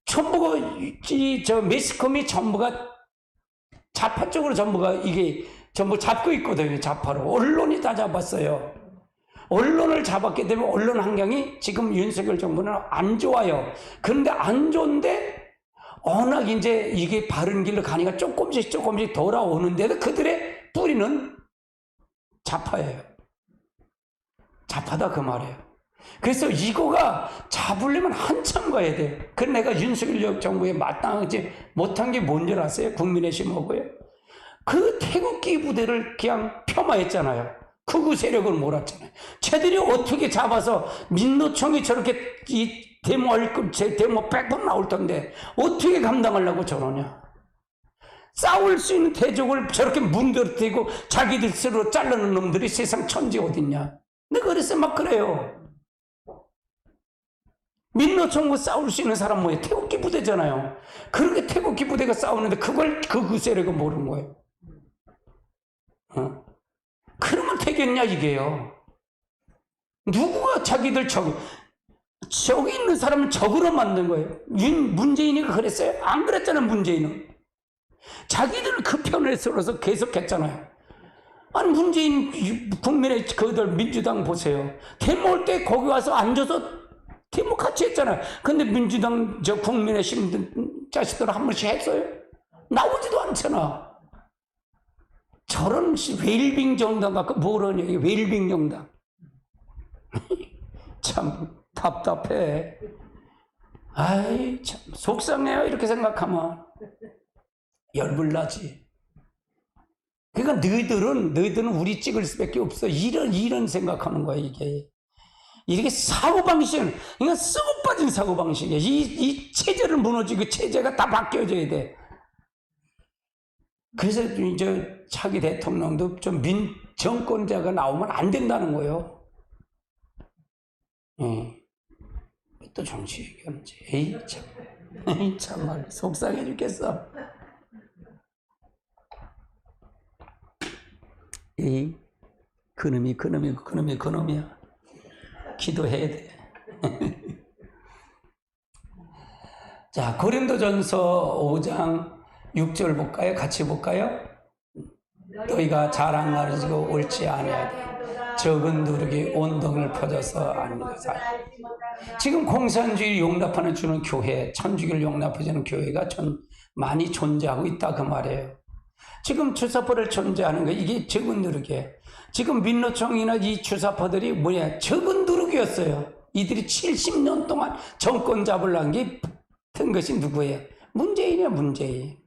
전부가, 매스컴이 전부가 좌파 쪽으로 전부가 이게 전부 잡고 있거든요, 좌파로. 언론이 다 잡았어요. 언론을 잡았기 때문에 언론 환경이 지금 윤석열 정부는 안 좋아요. 그런데 안 좋은데 워낙 이제 이게 바른 길로 가니까 조금씩 돌아오는데도 그들의 뿌리는 좌파예요. 좌파다 그 말이에요. 그래서 이거가 잡으려면 한참 가야 돼요. 그래서 내가 윤석열 정부에 마땅하지 못한 게 뭔 줄 아세요? 국민의 심하고요. 그 태극기 부대를 그냥 폄하했잖아요. 극우 세력을 몰았잖아요. 쟤들이 어떻게 잡아서 민노총이 저렇게 데모 100번 나올 텐데 어떻게 감당하려고 저러냐. 싸울 수 있는 대적을 저렇게 문드러뜨리고 자기들 스스로 자르는 놈들이 세상 천지 어딨냐. 내가 그래서 막 그래요. 민노총과 싸울 수 있는 사람 뭐예요? 태극기 부대잖아요. 그렇게 태극기 부대가 싸우는데 그걸 극우 세력은 모르는 거예요. 그러면 되겠냐 이게요. 누구가 자기들 저기 있는 사람은 적으로 만든 거예요. 문재인이 그랬어요? 안 그랬잖아요. 문재인은 자기들 그 편에 서서 계속했잖아요. 아니 문재인 국민의 그들 민주당 보세요. 데모할 때 거기 와서 앉아서 데모 같이 했잖아요. 근데 민주당 국민의 자식들 한 번씩 했어요? 나오지도 않잖아. 저런 웰빙 정당 갖고 뭐라냐, 웰빙 정당. 참 답답해. 아이, 참 속상해요. 이렇게 생각하면 열불나지. 그러니까 너희들은 우리 찍을 수밖에 없어. 이런 생각하는 거야 이게. 이렇게 사고방식은, 그러니까 썩어 빠진 사고방식이야. 이 체제를 무너지고 체제가 다 바뀌어져야 돼. 그래서 이제 차기 대통령도 좀 정권자가 나오면 안 된다는 거예요. 또 정치 얘기하는지. 에이, 참말 속상해 죽겠어. 에이, 그놈이야. 기도해야 돼. 자, 고린도전서 5장 6절 볼까요? 같이 볼까요? 너희가 잘 안 가르치고 옳지 아니하되 적은 누룩이 온 동을 퍼져서 아닙니다. 지금 공산주의를 용납하는 주는 교회, 천주교를 용납해주는 교회가 많이 존재하고 있다 그 말이에요. 지금 주사파를 존재하는 거 이게 적은 누룩이에요. 지금 민노총이나 이 주사파들이 적은 누룩이었어요. 이들이 70년 동안 정권 잡으려는 게 든 것이 누구예요? 문재인이야, 문재인.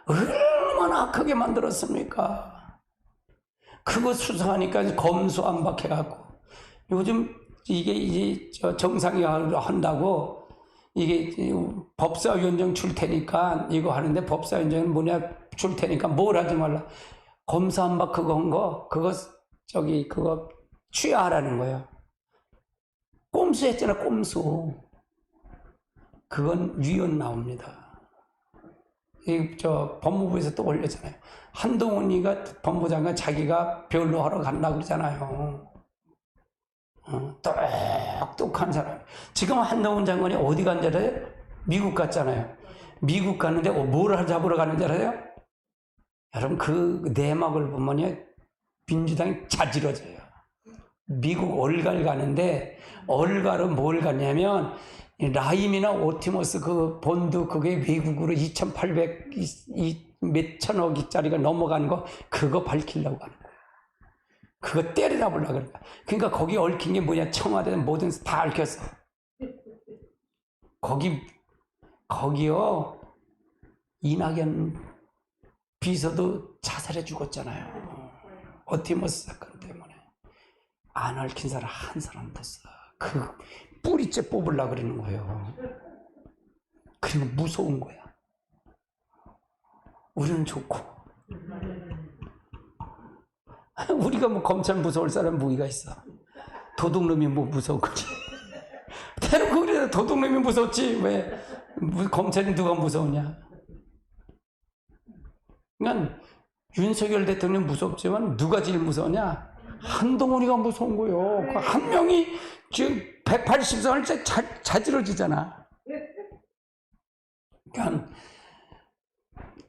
얼마나 악하게 만들었습니까? 그거 수사하니까 검수안박해갖고 요즘 이게 이제 정상이 한다고 이게 법사위원장 줄 테니까 이거 하는데 법사위원장은 줄 테니까 뭘 하지 말라. 검사안박 그거 한 거 그거 취하라는 거야. 꼼수했잖아, 꼼수. 그건 위헌 나옵니다. 법무부에서 또 올렸잖아요. 한동훈이가 법무장관 자기가 별로 하러 간다고 그러잖아요. 똑똑한 사람. 지금 한동훈 장관이 어디 간 줄 알아요? 미국 갔잖아요. 미국 갔는데 뭘 잡으러 가는 줄 알아요? 여러분 그 내막을 보면요 민주당이 자지러져요. 미국 얼갈 가는데 얼가로 뭘 갔냐면 라임이나 오티머스 그 본드 그게 외국으로 2,800 몇천억짜리가 넘어간 거 그거 밝히려고 하는 거야. 그거 때려잡으려고 그러는 거야. 그러니까 거기 얽힌 게 뭐냐, 청와대는 뭐든 다 얽혔어. 거기요 이낙연 비서도 자살해 죽었잖아요. 오티머스 사건 때문에. 안 얽힌 사람 한 사람도 없어. 그 뿌리째 뽑으려고 그러는 거예요. 그리고 무서운 거야. 우리는 좋고. 우리가 뭐 검찰 무서울 사람 무기가 있어. 도둑놈이 뭐 무서운 거지. 대놓고 그래도 도둑놈이 무섭지 왜 검찰이 누가 무서우냐? 그러니까 윤석열 대통령 무섭지만 누가 제일 무서우냐? 한동훈이가 무서운 거요. 그 한 명이 지금 180선을 자지러지잖아. 그러니까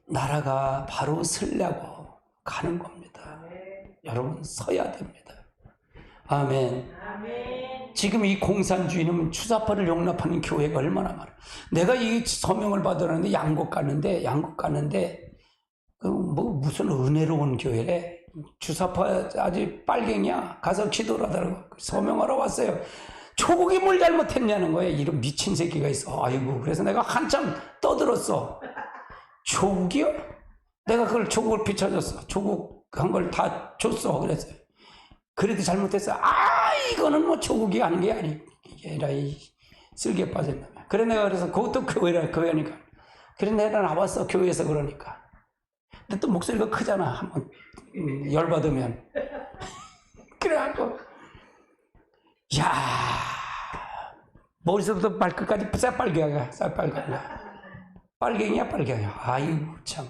나라가 바로 서려고 가는 겁니다. 여러분 서야 됩니다. 아멘. 지금 이 공산주의는 추사파를 용납하는 교회가 얼마나 많아. 내가 이 서명을 받으라는데 양곡 갔는데 뭐 무슨 은혜로운 교회래. 주사파 아주 빨갱이야. 가서 기도를 하더라고. 서명하러 왔어요. 조국이 뭘 잘못했냐는 거예요. 이런 미친 새끼가 있어. 아이고, 그래서 내가 한참 떠들었어. 조국이요? 내가 그걸 조국을 비춰줬어. 조국 한 걸 다 줬어. 그랬어요. 그래도 잘못했어. 이거는 뭐 조국이 아닌 게 아니라 이 쓸개 빠졌나. 그래 내가 그래서 그것도 교회니까. 그래 내가 나왔어. 교회에서 그러니까. 근데 또 목소리가 크잖아. 한번 열받으면. 그래갖고 야 머리서부터 발끝까지 새빨갱이야. 빨갱이야. 아이고 참.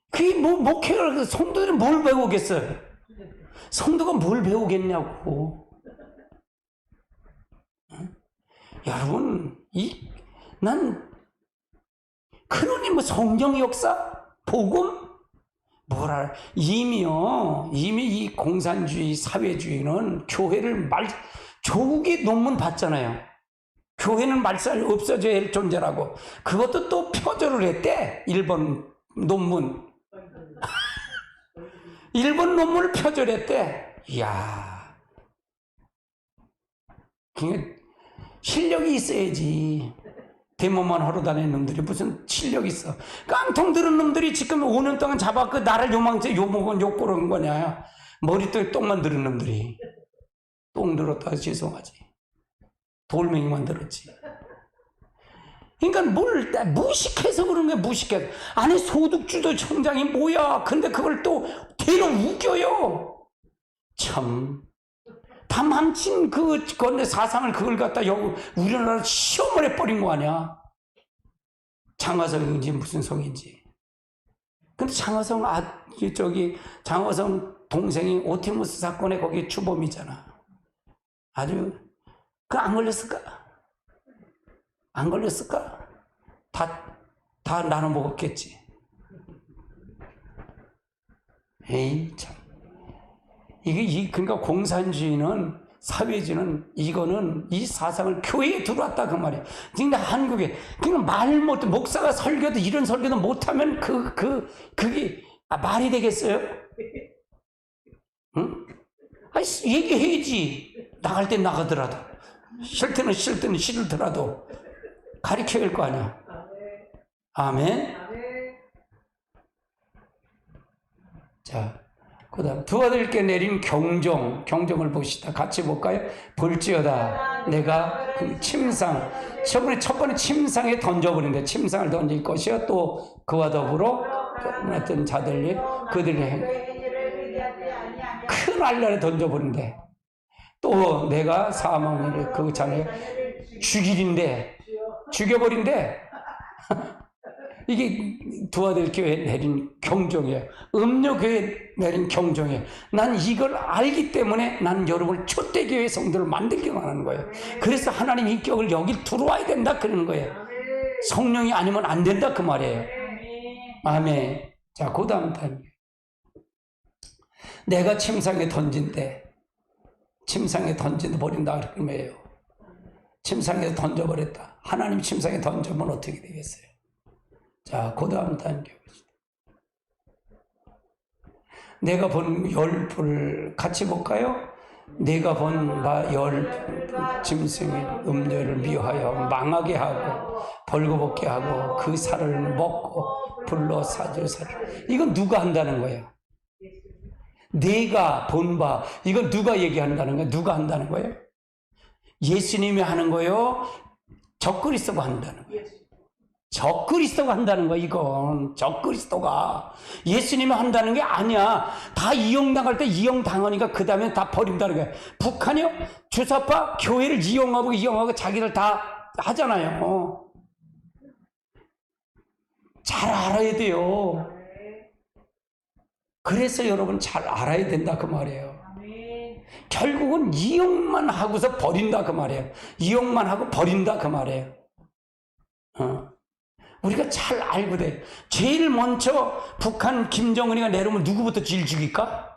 그게 뭐 목회를 성도들은 뭘 배우겠어요? 성도가 뭘 배우겠냐고. 여러분 그러니 뭐 성경 역사 복음 이미 이 공산주의 사회주의는 조국이 논문 봤잖아요. 교회는 말살 없어져야 할 존재라고. 그것도 또 표절을 했대. 일본 논문. 일본 논문을 표절했대. 이야. 실력이 있어야지. 데모만 하러 다니는 놈들이 무슨 실력이 있어. 깡통 들은 놈들이 지금 5년 동안 잡아서 나를 욕보는 거냐. 머리통에 똥만 들은 놈들이. 똥 들었다 죄송하지. 돌멩이만 들었지. 그러니까 무식해서 그런 거야. 무식해서. 아니 소득주도 청장이 뭐야. 근데 그걸 또 대로 우겨요. 참. 다 망친 건데 사상을 그걸 갖다 우리나라 시험을 해버린 거 아니야. 장화성인지 무슨 성인지. 근데 장화성 동생이 오티무스 사건에 거기 주범이잖아. 아주 안 걸렸을까? 안 걸렸을까? 다 나눠 먹었겠지. 에이 참. 그러니까 공산주의는 사회주의는 이거는 이 사상을 교회에 들어왔다 그 말이에요. 그러니까 한국에 그러니까 목사가 설교도 이런 설교도 못하면 그게 말이 되겠어요? 응? 얘기해야지. 나갈 땐 나가더라도 싫을 때는 싫더라도 가르쳐야 할 거 아니야. 아멘. 자. 그 다음 두 아들께 내린 경종을 보시다. 같이 볼까요? 볼지어다 내가 그 침상 첫 번에 침상에 던져버린대. 침상을 던질 것이요 또 그와 더불어 어떤 자들이 그들의 큰 알라를 던져버린대. 또 내가 사망을 그 자네 죽여버린대. 이게 두 아들 교회에 내린 경종이에요. 음료교회에 내린 경종이에요. 난 이걸 알기 때문에 난 여러분을 촛대교회 성도를 만들기만 하는 거예요. 그래서 하나님 인격을 여기 들어와야 된다 그러는 거예요. 성령이 아니면 안 된다 그 말이에요. 아멘. 자, 그 다음 단계. 내가 침상에 버린다 그러면요. 침상에 던져버렸다. 하나님 침상에 던져면 어떻게 되겠어요? 자, 그 다음 단계 봅시다. 내가 본 열불 같이 볼까요? 내가 본 바 열불 짐승의 음료를 미워하여 망하게 하고 벌거벗게 하고 그 살을 먹고 불러 사주사를. 이건 누가 한다는 거예요? 내가 본 바. 이건 누가 얘기한다는 거예요? 누가 한다는 거예요? 예수님이 하는 거예요? 적그리스도가 한다는 거예요? 적그리스도가 한다는 거야. 이건 적그리스도가 예수님이 한다는 게 아니야. 다 이용당할 때 이용당하니까 그 다음에 다 버린다는 거야. 북한이요? 주사파 교회를 이용하고 자기들 다 하잖아요. 잘 알아야 돼요. 그래서 여러분 잘 알아야 된다 그 말이에요. 결국은 이용만 하고서 버린다 그 말이에요. 이용만 하고 버린다 그 말이에요. 우리가 잘 알고 돼. 제일 먼저 북한 김정은이가 내려오면 누구부터 제일 죽일까?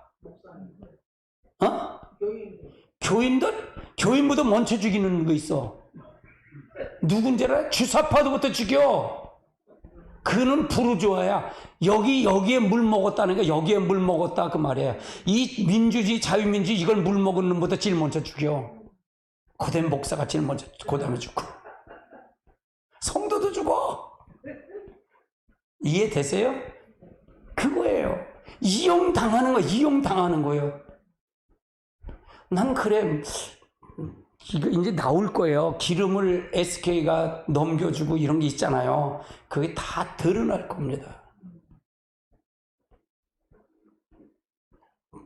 교인들? 교인보다 먼저 죽이는 거 있어. 누군지 알아? 주사파도부터 죽여. 그는 부르주아야. 여기에 물 먹었다는 게 여기에 물 먹었다 그 말이에요. 이 민주주의 자유민주주의 이걸 물 먹은 놈보다 제일 먼저 죽여. 고된 목사가 제일 먼저 그 다음에 죽고 성도도 죽어. 이해되세요? 그거예요. 이용당하는 거예요. 난 그래, 이거 이제 나올 거예요. 기름을 SK가 넘겨주고 이런 게 있잖아요. 그게 다 드러날 겁니다.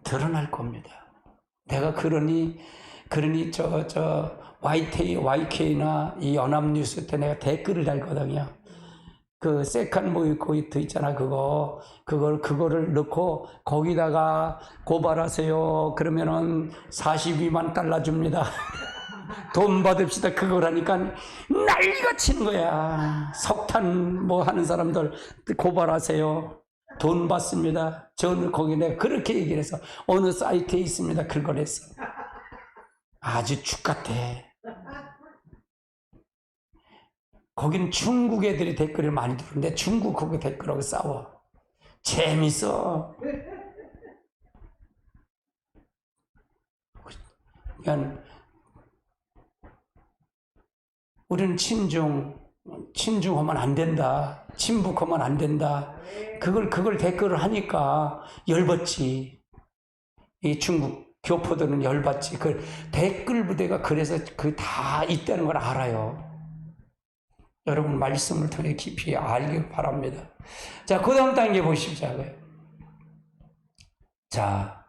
드러날 겁니다. 내가 그러니 YK나 이 연합뉴스 때 내가 댓글을 달거든요. 그 세컨 모이코이트 있잖아, 그거를 넣고 거기다가 고발하세요. 그러면은 42만 달러 줍니다. 돈 받읍시다. 그걸 하니까 난리가 치는 거야. 석탄 뭐 하는 사람들 고발하세요. 돈 받습니다. 저는 거기 내가 그렇게 얘기를 해서 어느 사이트에 있습니다. 그걸 했어. 아주 죽같아. 거기는 중국 애들이 댓글을 많이 두는데 중국 거기 댓글하고 싸워. 재밌어. 그러니까 우리는 친중하면 안 된다. 친북하면 안 된다. 그걸 댓글을 하니까 열받지. 이 중국 교포들은 열받지. 그 댓글 부대가 그래서 그 다 있다는 걸 알아요. 여러분 말씀을 통해 깊이 알길 바랍니다. 자, 그 다음 단계 보시자고요. 자,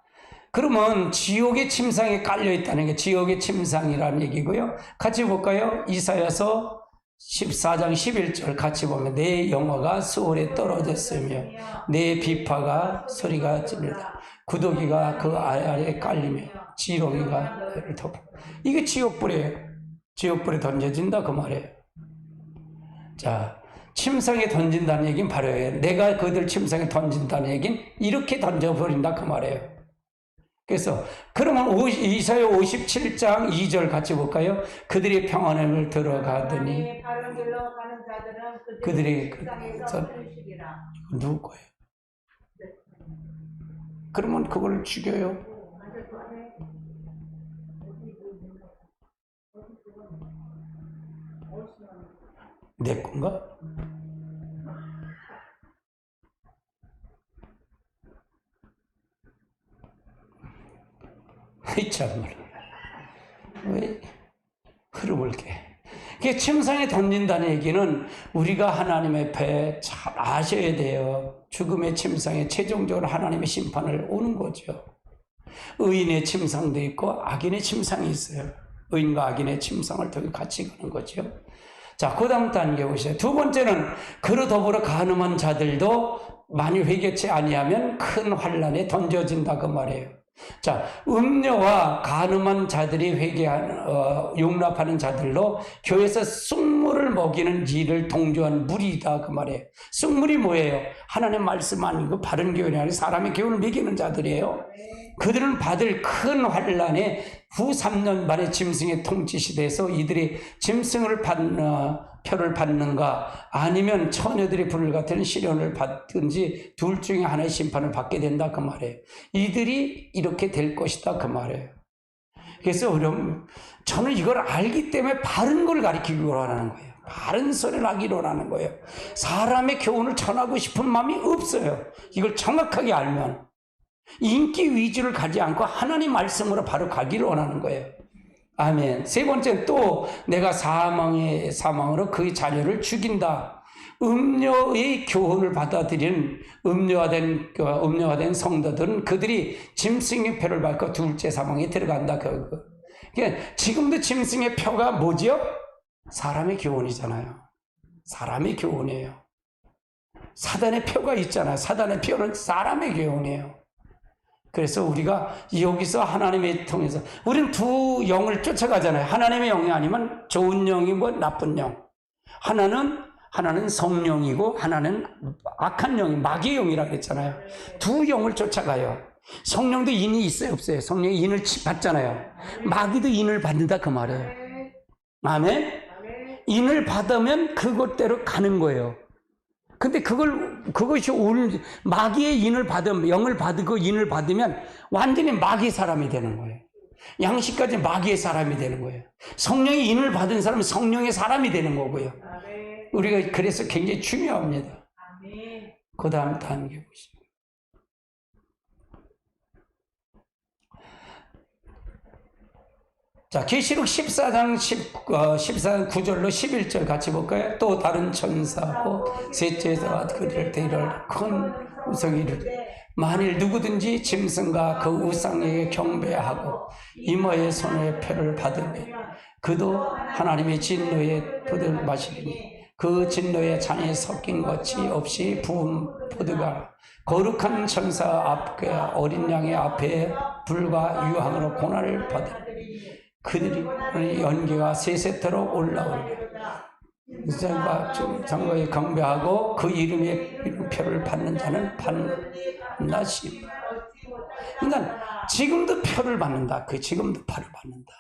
그러면 지옥의 침상에 깔려있다는 게 지옥의 침상이라는 얘기고요. 같이 볼까요? 이사야서 14장 11절 같이 보면 내 영화가 수월에 떨어졌으며 내 비파가 소리가 질리다. 구더기가 그 아래에 깔리며 지렁이가 그를 덮어. 이게 지옥불이에요. 지옥불에 던져진다 그 말이에요. 자, 침상에 던진다는 얘기는 바로 내가 그들 침상에 던진다는 얘기는 이렇게 던져버린다 그 말이에요. 그래서 그러면 이사야 57장 2절 같이 볼까요? 그들이 평안함을 들어가더니 그들이 누구 거예요? 그러면 그걸 죽여요. 내 건가? 참말로 왜 흐름을 깨? 침상에 던진다는 얘기는 우리가 하나님의 배 잘 아셔야 돼요. 죽음의 침상에 최종적으로 하나님의 심판을 오는 거죠. 의인의 침상도 있고 악인의 침상이 있어요. 의인과 악인의 침상을 통해 같이 가는 거죠. 자, 그 다음 단계 보세요. 두 번째는 그로 더불어 간음한 자들도 많이 회개치 아니하면 큰 환난에 던져진다 그 말이에요. 자, 음료와 간음한 자들이 용납하는 자들로 교회에서 쑥물을 먹이는 일을 동조한 무리다 그 말이에요. 쑥물이 뭐예요? 하나님의 말씀 아니고 바른 교훈이 아니고 사람의 교훈을 먹이는 자들이에요. 그들은 받을 큰 환난에 후 3년 만에 짐승의 통치시대에서 이들이 짐승을 표를 받는가 아니면 처녀들이 불을 같은 시련을 받든지 둘 중에 하나의 심판을 받게 된다 그 말이에요. 이들이 이렇게 될 것이다 그 말이에요. 그래서 여러분 저는 이걸 알기 때문에 바른 걸 가르치기로 하는 거예요. 바른 소리를 하기로 하는 거예요. 사람의 교훈을 전하고 싶은 마음이 없어요. 이걸 정확하게 알면 인기 위주를 가지 않고 하나님 말씀으로 바로 가기를 원하는 거예요. 아멘. 세 번째 또 내가 사망으로 그의 자녀를 죽인다. 음료의 교훈을 받아들인 음료화된 성도들은 그들이 짐승의 표를 받고 둘째 사망에 들어간다. 그러니까 지금도 짐승의 표가 뭐지요? 사람의 교훈이잖아요. 사람의 교훈이에요. 사단의 표가 있잖아요. 사단의 표는 사람의 교훈이에요. 그래서 우리가 여기서 하나님의 통해서 우리는 두 영을 쫓아가잖아요. 하나님의 영이 아니면 좋은 영이고 나쁜 영. 하나는 성령이고 하나는 악한 영이 마귀의 영이라고 했잖아요. 두 영을 쫓아가요. 성령도 인이 있어요, 없어요? 성령이 인을 받잖아요. 마귀도 인을 받는다 그 말이에요. 아멘? 인을 받으면 그것대로 가는 거예요. 근데 그것이 마귀의 인을 받으면, 영을 받고 인을 받으면 완전히 마귀 사람이 되는 거예요. 양식까지 마귀의 사람이 되는 거예요. 성령의 인을 받은 사람은 성령의 사람이 되는 거고요. 우리가 그래서 굉장히 중요합니다. 그 다음 단계 보시죠. 자, 계시록 14장 9절로 11절 같이 볼까요? 또 다른 천사하고 셋째에서 그를 데리러 큰 우성이 이르되 만일 누구든지 짐승과 그 우상에게 경배하고 이마의 손에 표를 받으면 그도 하나님의 진노의 포도를 마시리니 그 진노의 잔에 섞인 것이 없이 부은 포도가 거룩한 천사 앞에 어린 양의 앞에 불과 유황으로 고난을 받으리니 그들이 연기가 세세토록 올라오리라. 장거에 경배하고 그 이름의 표를 받는 자는 반드시. 그러니까 지금도 표를 받는다. 지금도 표를 받는다.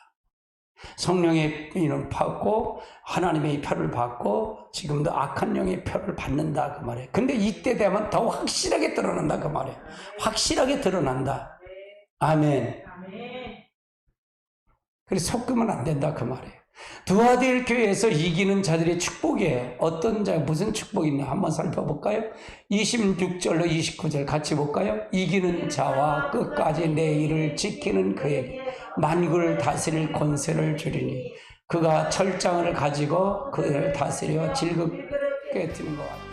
성령의 이름 받고 하나님의 표를 받고 지금도 악한 영의 표를 받는다 그 말이에요. 근데 이때 되면 더 확실하게 드러난다 그 말이에요. 확실하게 드러난다. 아멘. 그래서 섞으면 안 된다 그 말이에요. 두아딜 교회에서 이기는 자들의 축복이에요. 어떤 자 무슨 축복이 있나 한번 살펴볼까요? 26절로 29절 같이 볼까요? 이기는 자와 끝까지 내 일을 지키는 그에게 만국을 다스릴 권세를 주리니 그가 철장을 가지고 그를 다스려 즐겁게 드는 것 같아요.